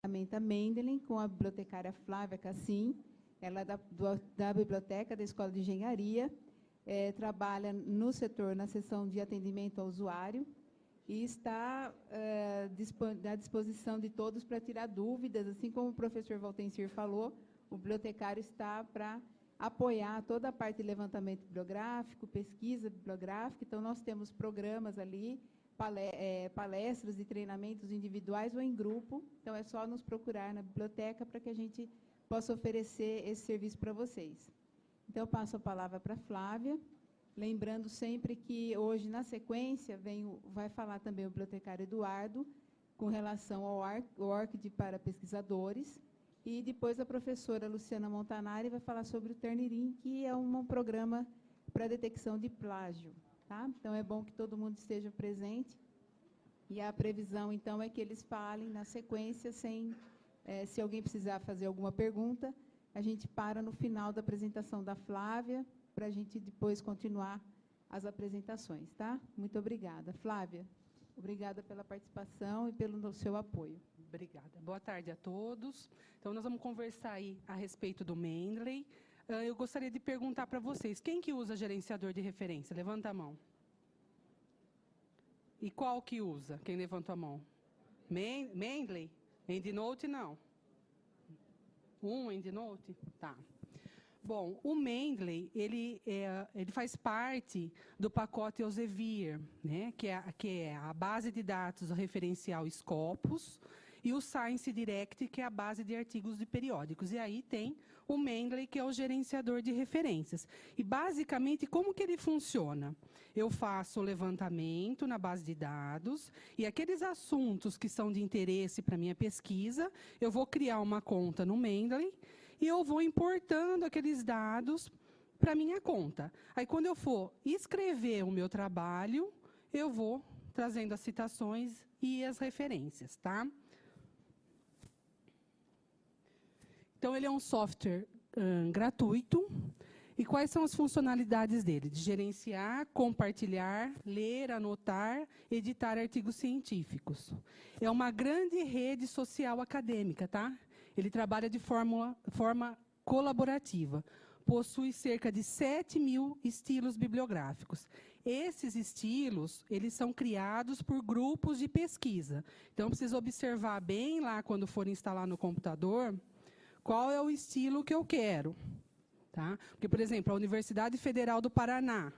ferramenta Mendeley com a bibliotecária Flávia Cassim, ela é da biblioteca da Escola de Engenharia, trabalha no setor, na seção de atendimento ao usuário, e está à disposição de todos para tirar dúvidas, assim como o professor Valtencir falou, o bibliotecário está para apoiar toda a parte de levantamento bibliográfico, pesquisa bibliográfica. Então, nós temos programas ali, palestras e treinamentos individuais ou em grupo. Então, é só nos procurar na biblioteca para que a gente possa oferecer esse serviço para vocês. Então, eu passo a palavra para a Flávia, lembrando sempre que hoje, na sequência, vai falar também o bibliotecário Eduardo, com relação ao ORCID para pesquisadores, e depois a professora Luciana Montanari vai falar sobre o Turnitin, que é um programa para detecção de plágio. Tá? Então, é bom que todo mundo esteja presente. E a previsão, então, é que eles falem na sequência, se alguém precisar fazer alguma pergunta, a gente para no final da apresentação da Flávia, para a gente depois continuar as apresentações. Tá? Muito obrigada. Flávia, obrigada pela participação e pelo seu apoio. Obrigada. Boa tarde a todos. Então, nós vamos conversar aí a respeito do Mendeley. Eu gostaria de perguntar para vocês, quem que usa gerenciador de referência? Levanta a mão. E qual que usa? Quem levanta a mão? Mendeley? EndNote, não. EndNote? Tá. Bom, o Mendeley, ele faz parte do pacote Elsevier, né, que é a base de dados referencial Scopus, e o Science Direct, que é a base de artigos de periódicos. E aí tem o Mendeley, que é o gerenciador de referências. E, basicamente, como que ele funciona? Eu faço o levantamento na base de dados, e aqueles assuntos que são de interesse para a minha pesquisa, eu vou criar uma conta no Mendeley, e eu vou importando aqueles dados para a minha conta. Aí, quando eu for escrever o meu trabalho, eu vou trazendo as citações e as referências, tá? Então, ele é um software gratuito. E quais são as funcionalidades dele? De gerenciar, compartilhar, ler, anotar, editar artigos científicos. É uma grande rede social acadêmica, tá? Ele trabalha de forma colaborativa. Possui cerca de 7.000 estilos bibliográficos. Esses estilos, eles são criados por grupos de pesquisa. Então, precisa observar bem lá, quando for instalar no computador, qual é o estilo que eu quero. Tá? Porque, por exemplo, a Universidade Federal do Paraná,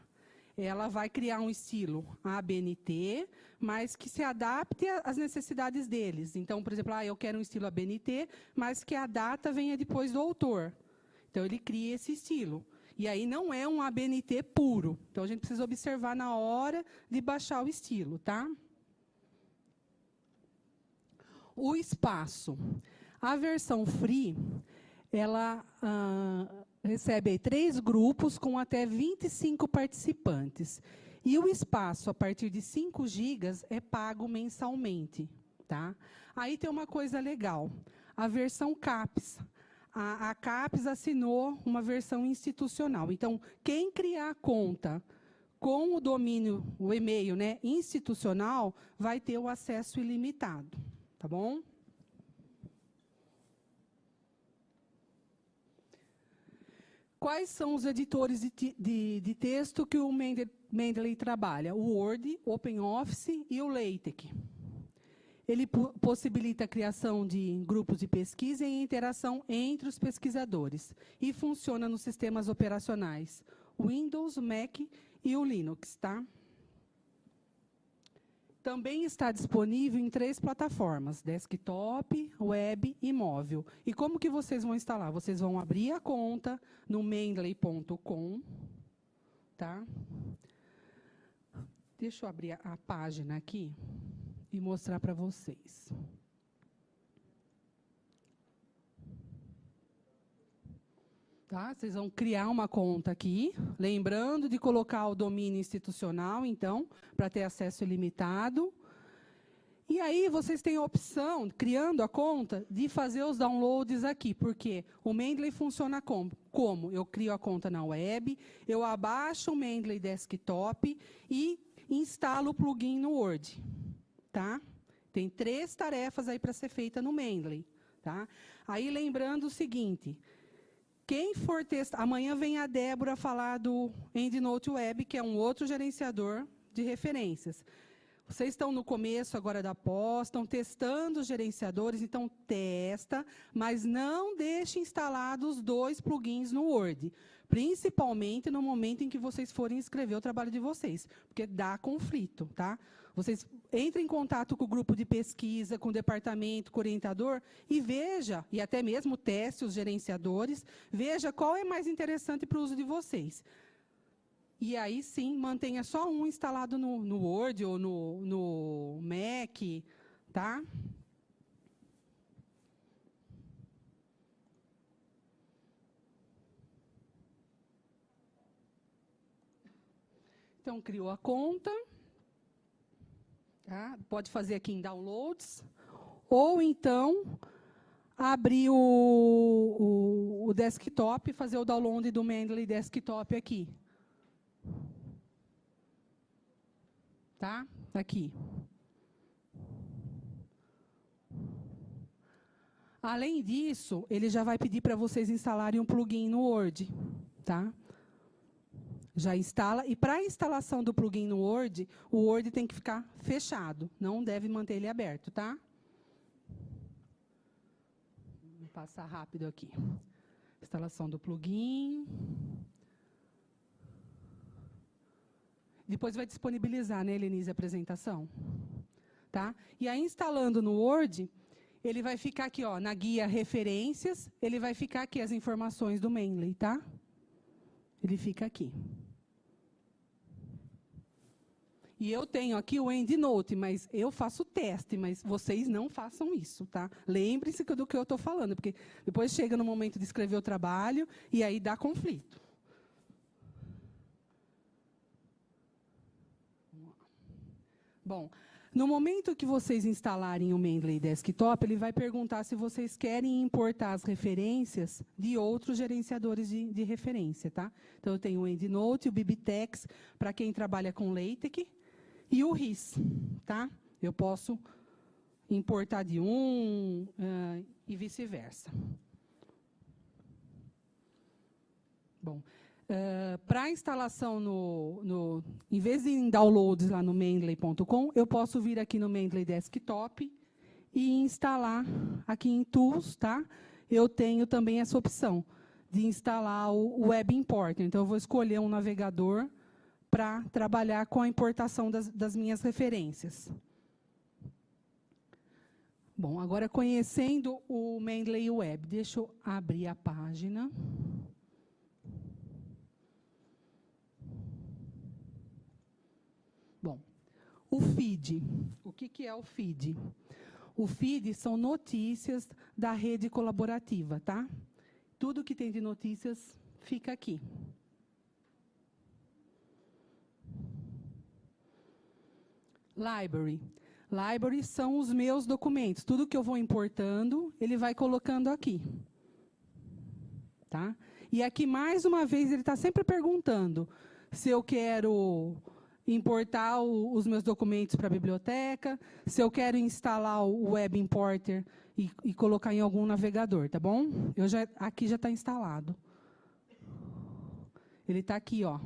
ela vai criar um estilo ABNT, mas que se adapte às necessidades deles. Então, por exemplo, eu quero um estilo ABNT, mas que a data venha depois do autor. Então, ele cria esse estilo. E aí não é um ABNT puro. Então, a gente precisa observar na hora de baixar o estilo. Tá? O espaço. A versão free, ela recebe aí 3 grupos com até 25 participantes. E o espaço, a partir de 5 GB, é pago mensalmente. Tá? Aí tem uma coisa legal. A versão CAPES. A CAPES assinou uma versão institucional. Então, quem criar a conta com o domínio, o e-mail, né, institucional, vai ter o acesso ilimitado. Tá bom? Quais são os editores de texto que o Mendeley trabalha? O Word, o OpenOffice e o LaTeX. Ele possibilita a criação de grupos de pesquisa e interação entre os pesquisadores. E funciona nos sistemas operacionais Windows, Mac e o Linux. Tá? Também está disponível em 3 plataformas, desktop, web e móvel. E como que vocês vão instalar? Vocês vão abrir a conta no mendeley.com. Tá? Deixa eu abrir a página aqui e mostrar para vocês. Tá? Vocês vão criar uma conta aqui, lembrando de colocar o domínio institucional, então, para ter acesso ilimitado. E aí vocês têm a opção, criando a conta, de fazer os downloads aqui, porque o Mendeley funciona como? Eu crio a conta na web, eu abaixo o Mendeley Desktop e instalo o plugin no Word. Tá? Tem 3 tarefas aí para ser feita no Mendeley, tá? Aí lembrando o seguinte, quem for testar, amanhã vem a Débora falar do EndNote Web, que é um outro gerenciador de referências. Vocês estão no começo agora da pós, estão testando os gerenciadores, então testa, mas não deixe instalados os 2 plugins no Word, principalmente no momento em que vocês forem escrever o trabalho de vocês, porque dá conflito, tá? Vocês entrem em contato com o grupo de pesquisa, com o departamento, com o orientador, e veja, e até mesmo teste os gerenciadores, veja qual é mais interessante para o uso de vocês. E aí, sim, mantenha só um instalado no Word ou no Mac, tá? Então, criou a conta. Tá? Pode fazer aqui em Downloads. Ou, então, abrir o desktop e fazer o download do Mendeley Desktop aqui. Tá? Aqui. Além disso, ele já vai pedir para vocês instalarem um plugin no Word, tá? Já instala. E para a instalação do plugin no Word, o Word tem que ficar fechado. Não deve manter ele aberto, tá? Vou passar rápido aqui. Instalação do plugin. Depois vai disponibilizar, né, Helenise, a apresentação. Tá? E aí, instalando no Word, ele vai ficar aqui, ó, na guia referências, ele vai ficar aqui as informações do Mendeley, tá? Ele fica aqui. E eu tenho aqui o EndNote, mas eu faço teste, mas vocês não façam isso, tá? Lembre-se do que eu estou falando, porque depois chega no momento de escrever o trabalho e aí dá conflito. Bom, no momento que vocês instalarem o Mendeley Desktop, ele vai perguntar se vocês querem importar as referências de outros gerenciadores de referência, tá? Então, eu tenho o EndNote, o Bibliotex, para quem trabalha com LaTeX, e o RIS, tá? Eu posso importar de um e vice-versa. Bom, para a instalação em vez de em downloads lá no mendeley.com, eu posso vir aqui no Mendeley Desktop e instalar aqui em Tools, tá? Eu tenho também essa opção de instalar o Web Importer. Então, eu vou escolher um navegador para trabalhar com a importação das minhas referências. Bom, agora conhecendo o Mendeley Web, deixa eu abrir a página. Bom, o feed. O que é o feed? O feed são notícias da rede colaborativa, tá? Tudo que tem de notícias fica aqui. Library. Library são os meus documentos. Tudo que eu vou importando, ele vai colocando aqui. Tá? E aqui, mais uma vez, ele está sempre perguntando se eu quero importar os meus documentos para a biblioteca, se eu quero instalar o Web Importer e colocar em algum navegador, tá bom? Aqui já está instalado. Ele está aqui, ó.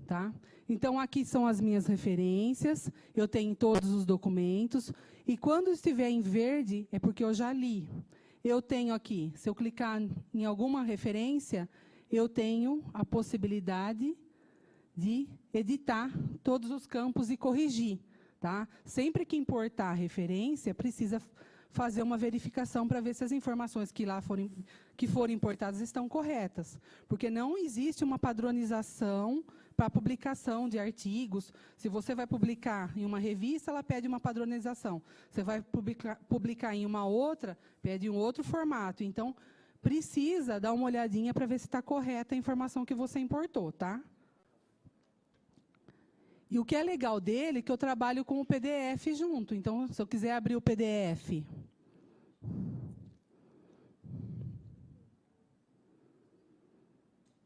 Tá? Então, aqui são as minhas referências, eu tenho todos os documentos, e quando estiver em verde, é porque eu já li. Eu tenho aqui, se eu clicar em alguma referência, eu tenho a possibilidade de editar todos os campos e corrigir. Tá? Sempre que importar a referência, precisa fazer uma verificação para ver se as informações que forem importadas estão corretas. Porque não existe uma padronização para a publicação de artigos. Se você vai publicar em uma revista, ela pede uma padronização. Você vai publicar em uma outra, pede um outro formato. Então, precisa dar uma olhadinha para ver se está correta a informação que você importou, tá? E o que é legal dele é que eu trabalho com o PDF junto. Então, se eu quiser abrir o PDF...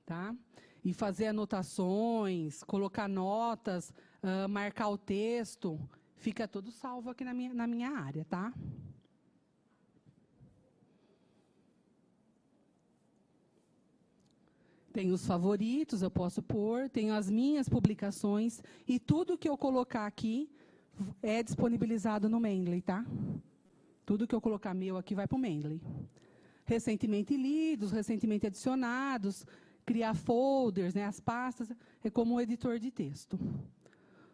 Tá? E fazer anotações, colocar notas, marcar o texto, Fica tudo salvo aqui na minha área, tá? Tenho os favoritos, eu posso pôr, tenho as minhas publicações, e tudo que eu colocar aqui é disponibilizado no Mendeley, tá? Tudo que eu colocar meu aqui vai para o Mendeley. Recentemente lidos, recentemente adicionados, criar folders, né, as pastas, é como um editor de texto.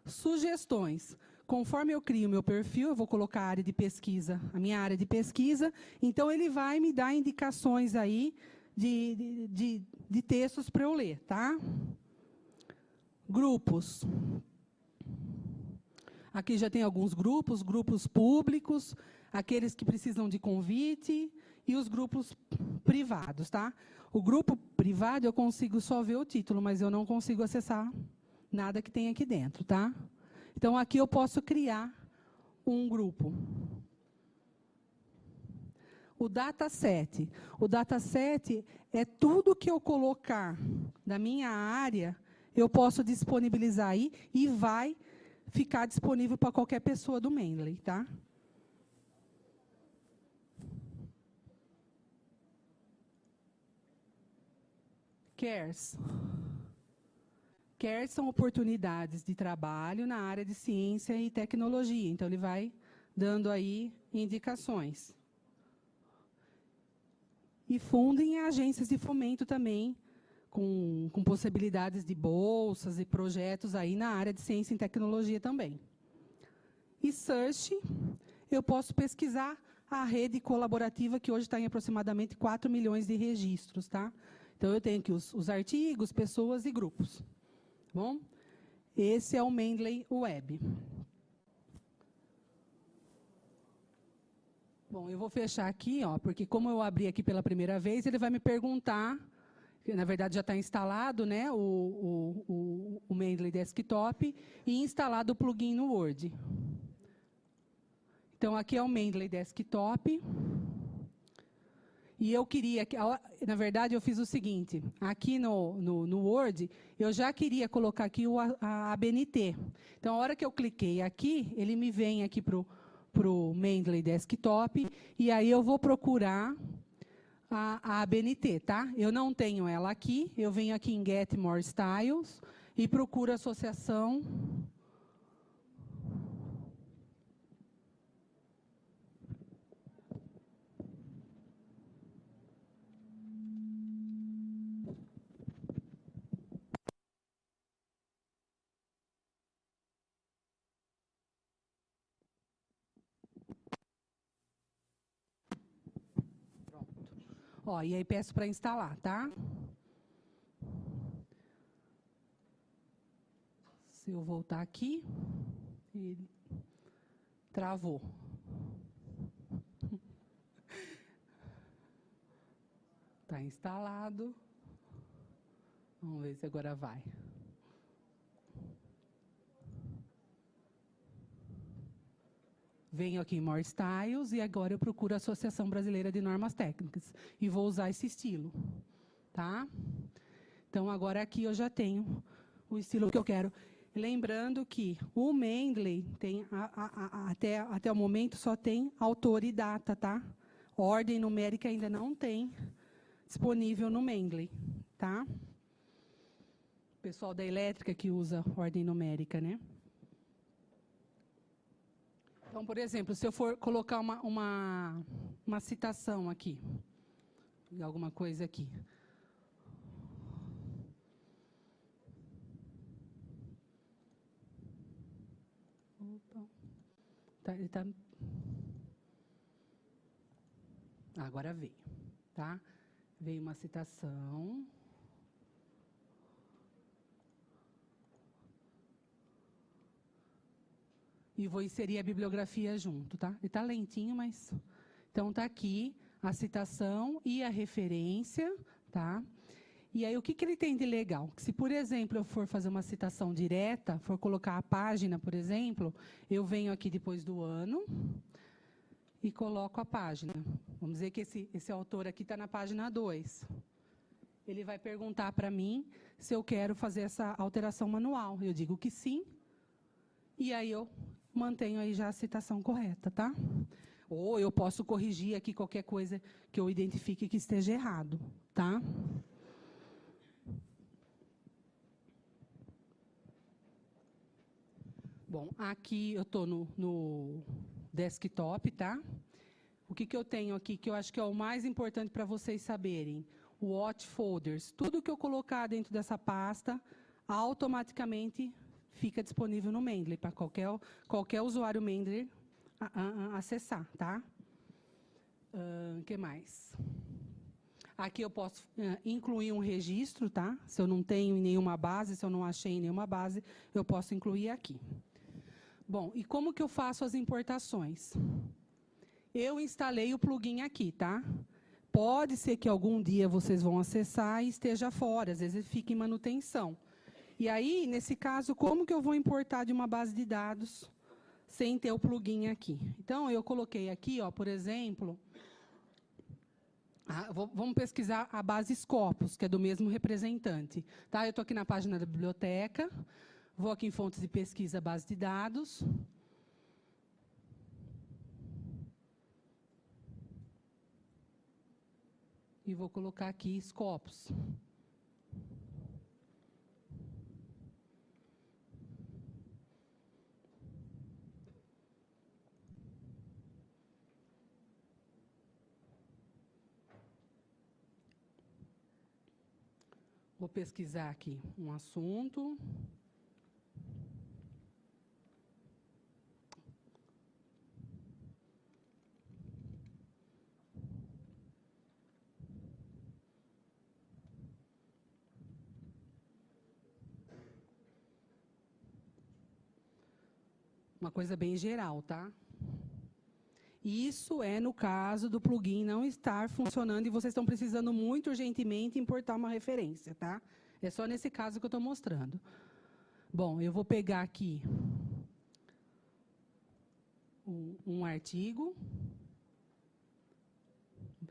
Sugestões. Conforme eu crio meu perfil, eu vou colocar a área de pesquisa, a minha área de pesquisa, então ele vai me dar indicações aí de textos para eu ler, tá? Grupos. Aqui já tem alguns grupos públicos, aqueles que precisam de convite e os grupos privados, tá? O grupo privado eu consigo só ver o título, mas eu não consigo acessar nada que tem aqui dentro, tá? Então, aqui eu posso criar um grupo. O dataset. O dataset é tudo que eu colocar da minha área, eu posso disponibilizar aí e vai ficar disponível para qualquer pessoa do Mendeley, tá? CARES. CARES são oportunidades de trabalho na área de ciência e tecnologia. Então, ele vai dando aí indicações. E fundem agências de fomento também, com possibilidades de bolsas e projetos aí na área de ciência e tecnologia também. E Search, eu posso pesquisar a rede colaborativa, que hoje está em aproximadamente 4 milhões de registros, tá? Então, eu tenho aqui os artigos, pessoas e grupos. Bom? Esse é o Mendeley Web. Bom, eu vou fechar aqui, ó, porque como eu abri aqui pela primeira vez, ele vai me perguntar, que na verdade já está instalado, né, o Mendeley Desktop, e instalado o plugin no Word. Então, aqui é o Mendeley Desktop. E eu queria, na verdade, eu fiz o seguinte, aqui no Word, eu já queria colocar aqui a ABNT. Então, a hora que eu cliquei aqui, ele me vem aqui para o Mendeley Desktop, e aí eu vou procurar a ABNT, tá? Eu não tenho ela aqui, eu venho aqui em Get More Styles e procuro a associação. Ó, e aí peço para instalar, tá? Se eu voltar aqui, ele travou. Está instalado. Vamos ver se agora vai. Venho aqui em More Styles e agora eu procuro a Associação Brasileira de Normas Técnicas. E vou usar esse estilo. Tá? Então, agora aqui eu já tenho o estilo que eu quero. Lembrando que o Mendeley tem, até o momento, só tem autor e data, tá? Ordem numérica ainda não tem disponível no Mendeley, tá? O pessoal da elétrica que usa ordem numérica, né? Então, por exemplo, se eu for colocar uma citação aqui, alguma coisa aqui. Opa. Ele tá... Agora veio, tá? Veio uma citação. E vou inserir a bibliografia junto, tá? Ele está lentinho, mas... Então, está aqui a citação e a referência, tá? E aí, o que ele tem de legal? Se, por exemplo, eu for fazer uma citação direta, for colocar a página, por exemplo, eu venho aqui depois do ano e coloco a página. Vamos dizer que esse autor aqui está na página 2. Ele vai perguntar para mim se eu quero fazer essa alteração manual. Eu digo que sim, e aí eu mantenho aí já a citação correta, tá? Ou eu posso corrigir aqui qualquer coisa que eu identifique que esteja errado, tá? Bom, aqui eu estou no desktop, tá? O que eu tenho aqui, que eu acho que é o mais importante para vocês saberem? O Watch Folders. Tudo que eu colocar dentro dessa pasta, automaticamente fica disponível no Mendeley, para qualquer usuário Mendeley acessar, tá? Que mais? Aqui eu posso incluir um registro, tá? Se eu não tenho em nenhuma base, se eu não achei em nenhuma base, eu posso incluir aqui. Bom, e como que eu faço as importações? Eu instalei o plugin aqui, tá? Pode ser que algum dia vocês vão acessar e esteja fora, às vezes ele fica em manutenção. E aí, nesse caso, como que eu vou importar de uma base de dados sem ter o plugin aqui? Então, eu coloquei aqui, ó, por exemplo, vamos pesquisar a base Scopus, que é do mesmo representante. Tá? Eu estou aqui na página da biblioteca, vou aqui em fontes de pesquisa, base de dados. E vou colocar aqui Scopus. Vou pesquisar aqui um assunto. Uma coisa bem geral, tá? Isso é no caso do plugin não estar funcionando e vocês estão precisando muito urgentemente importar uma referência, tá? É só nesse caso que eu estou mostrando. Bom, eu vou pegar aqui um artigo.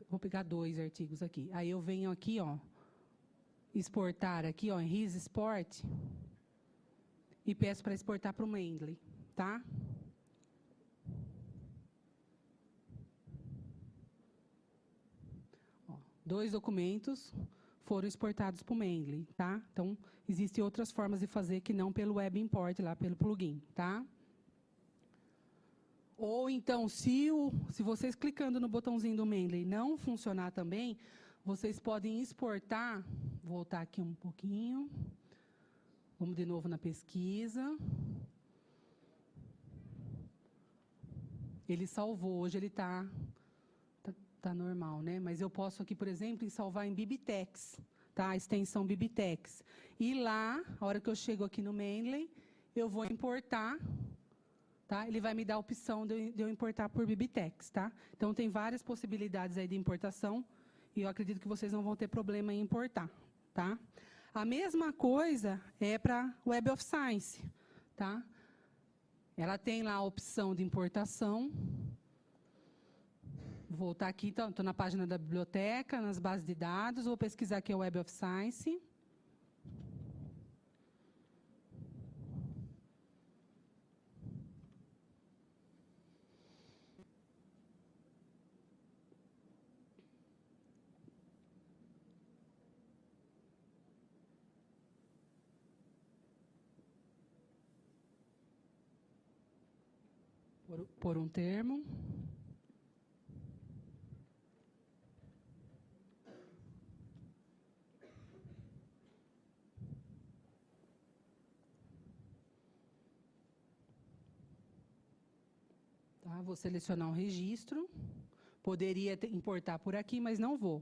Vou pegar 2 artigos aqui. Aí eu venho aqui, ó, exportar aqui, ó, em RIS Export e peço para exportar para o Mendeley, tá? 2 documentos foram exportados para o Mendeley, tá? Então, existem outras formas de fazer que não pelo Web Import, lá pelo plugin, tá? Ou então, se vocês clicando no botãozinho do Mendeley não funcionar também, vocês podem exportar, voltar aqui um pouquinho, vamos de novo na pesquisa. Ele salvou, hoje ele está normal, né? Mas eu posso aqui, por exemplo, salvar em Bibitex, tá? A extensão Bibitex. E lá, a hora que eu chego aqui no Mendeley, eu vou importar, tá? Ele vai me dar a opção de eu importar por Bibitex, tá? Então, tem várias possibilidades aí de importação e eu acredito que vocês não vão ter problema em importar, tá? A mesma coisa é para Web of Science, tá? Ela tem lá a opção de importação. Vou voltar aqui, estou na página da biblioteca, nas bases de dados, vou pesquisar aqui o Web of Science. Por um termo. Tá, vou selecionar um registro. Poderia importar por aqui, mas não vou.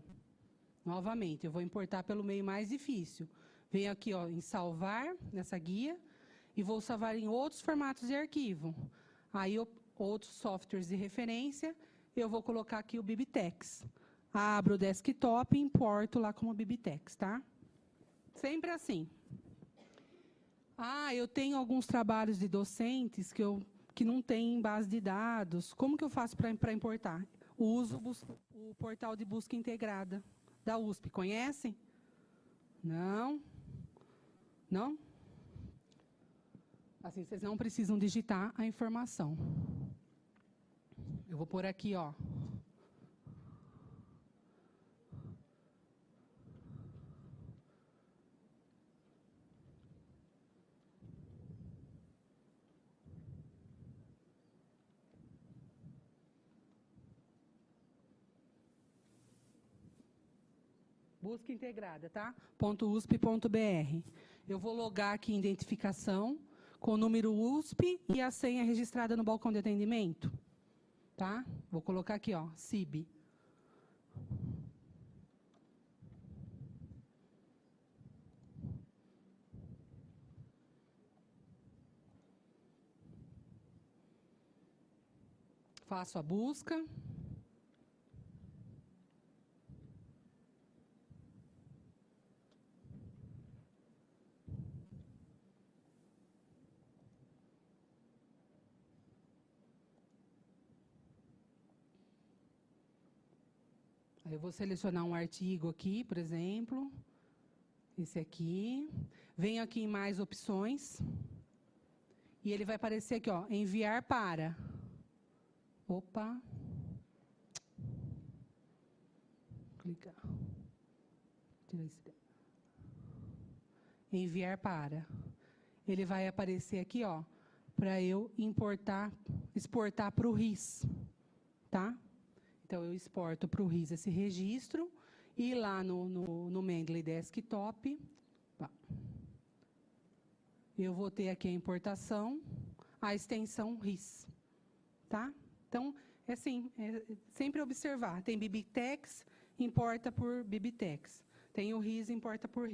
Novamente, eu vou importar pelo meio mais difícil. Venho aqui, ó, em salvar, nessa guia, e vou salvar em outros formatos de arquivo. Aí, outros softwares de referência, eu vou colocar aqui o Bibitex. Abro o desktop e importo lá como Bibitex, tá? Sempre assim. Eu tenho alguns trabalhos de docentes que não tem base de dados. Como que eu faço para importar? Uso o portal de busca integrada da USP. Conhecem? Não? Não? Assim, vocês não precisam digitar a informação. Eu vou pôr aqui, ó. Busca integrada, tá? .usp.br. Eu vou logar aqui em identificação com o número USP e a senha registrada no balcão de atendimento. Tá? Vou colocar aqui, ó, CIB. Faço a busca. Eu vou selecionar um artigo aqui, por exemplo, esse aqui. Venho aqui em mais opções. E ele vai aparecer aqui, ó, enviar para. Opa. Clicar. Tirar esse daqui. Enviar para. Ele vai aparecer aqui, ó, para eu exportar para o RIS, tá? Então, eu exporto para o RIS esse registro e lá no Mendeley Desktop, eu vou ter aqui a importação, a extensão RIS, tá? Então, é assim, sempre observar. Tem BibTeX, importa por BibTeX. Tem o RIS, importa por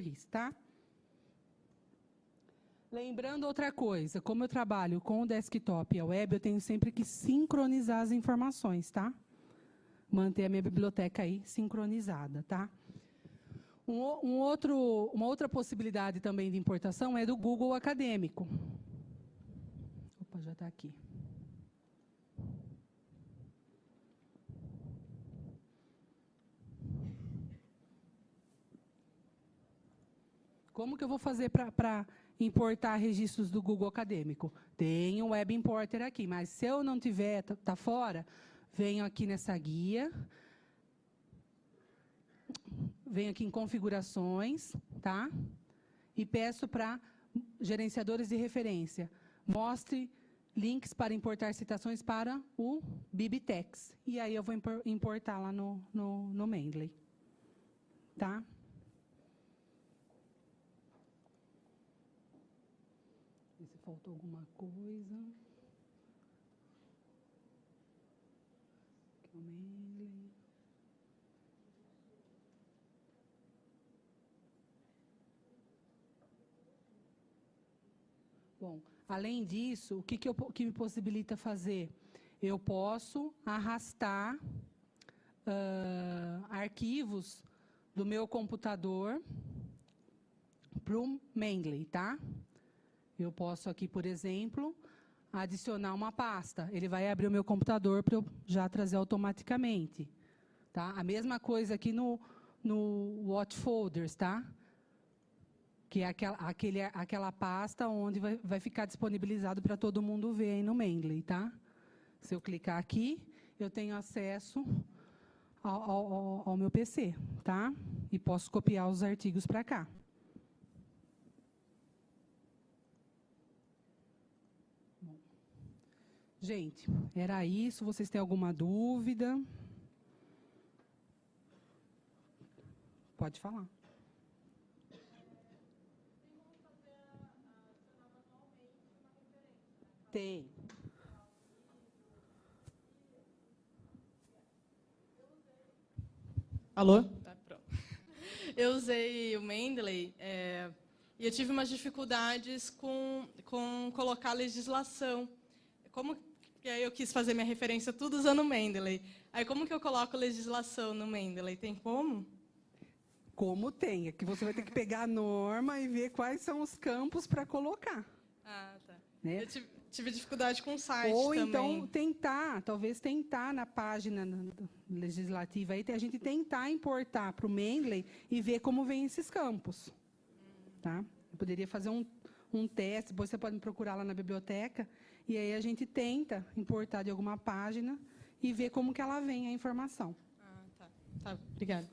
RIS, tá? Lembrando outra coisa, como eu trabalho com o desktop e a web, eu tenho sempre que sincronizar as informações, tá? Manter a minha biblioteca aí sincronizada, tá? Uma outra possibilidade também de importação é do Google Acadêmico. Opa, já está aqui. Como que eu vou fazer para importar registros do Google Acadêmico? Tem um Web Importer aqui, mas se eu não tiver, tá fora, venho aqui nessa guia, venho aqui em configurações, tá? E peço para gerenciadores de referência, mostre links para importar citações para o BibTeX. E aí eu vou importar lá no Mendeley, tá? Se faltou alguma coisa. Aqui o Mendeley. Bom, além disso, o que me possibilita fazer? Eu posso arrastar arquivos do meu computador para o Mendeley, tá? Eu posso aqui, por exemplo, adicionar uma pasta. Ele vai abrir o meu computador para eu já trazer automaticamente. Tá? A mesma coisa aqui no Watch Folders, tá? Que é aquela pasta onde vai ficar disponibilizado para todo mundo ver aí no Mendeley, tá? Se eu clicar aqui, eu tenho acesso ao meu PC, tá? E posso copiar os artigos para cá. Bom. Gente, era isso. Vocês têm alguma dúvida? Pode falar. Tem. Alô? Tá, pronto. Eu usei o Mendeley e eu tive umas dificuldades com colocar legislação. Como que aí eu quis fazer minha referência tudo usando o Mendeley. Aí como que eu coloco legislação no Mendeley? Tem como? Como tem? É que você vai ter que pegar a norma e ver quais são os campos para colocar. Ah, tá. Né? Eu tive dificuldade com o site Ou também. então talvez tentar na página legislativa aí, a gente tentar importar para o Mendeley e ver como vem esses campos. Tá? Eu poderia fazer um teste, depois você pode me procurar lá na biblioteca, e aí a gente tenta importar de alguma página e ver como que ela vem a informação. Ah, tá. Tá, obrigada.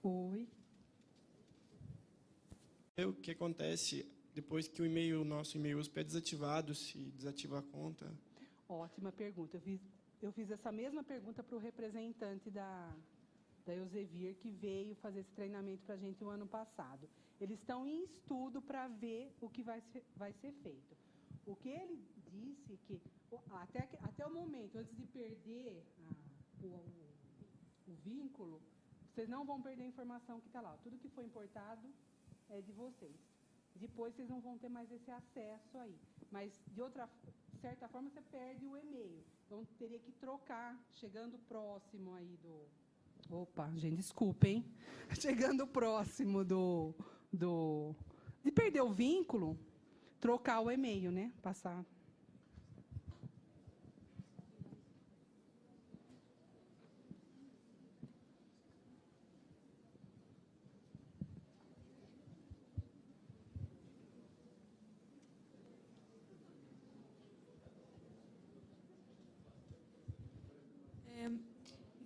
Oi. O que acontece depois que o nosso e-mail USP é desativado, se desativa a conta? Ótima pergunta. Eu fiz essa mesma pergunta para o representante da Elsevier, que veio fazer esse treinamento para a gente o ano passado. Eles estão em estudo para ver o que vai ser feito. O que ele disse que, até o momento, antes de perder o vínculo, vocês não vão perder a informação que está lá. Tudo que foi importado é de vocês. Depois vocês não vão ter mais esse acesso aí. Mas, de certa forma, você perde o e-mail. Então, teria que trocar, chegando próximo aí do... Opa, gente, desculpa, hein? Chegando próximo de perder o vínculo, trocar o e-mail, né? Passar...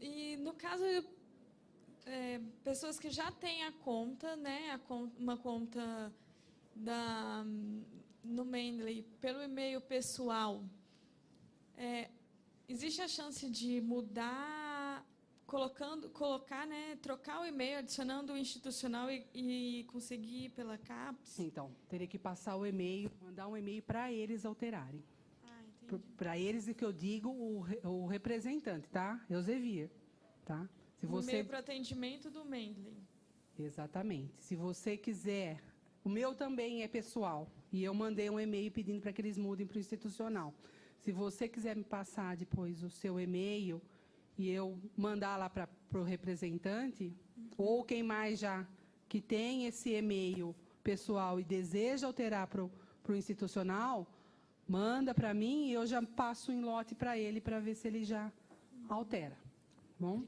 E, no caso, pessoas que já têm a conta, né, uma conta no Mendeley, pelo e-mail pessoal, existe a chance de mudar, colocar, né, trocar o e-mail, adicionando o institucional e conseguir pela CAPES? Então, teria que passar o e-mail, mandar um e-mail para eles alterarem. Para eles, que eu digo, o representante, tá? Elsevier, tá? Se você... E-mail para atendimento do Mendeley. Exatamente. Se você quiser... O meu também é pessoal. E eu mandei um e-mail pedindo para que eles mudem para o institucional. Se você quiser me passar depois o seu e-mail e eu mandar lá para o representante, ou quem mais já que tem esse e-mail pessoal e deseja alterar para o institucional... Manda para mim e eu já passo em lote para ele para ver se ele já altera. Bom?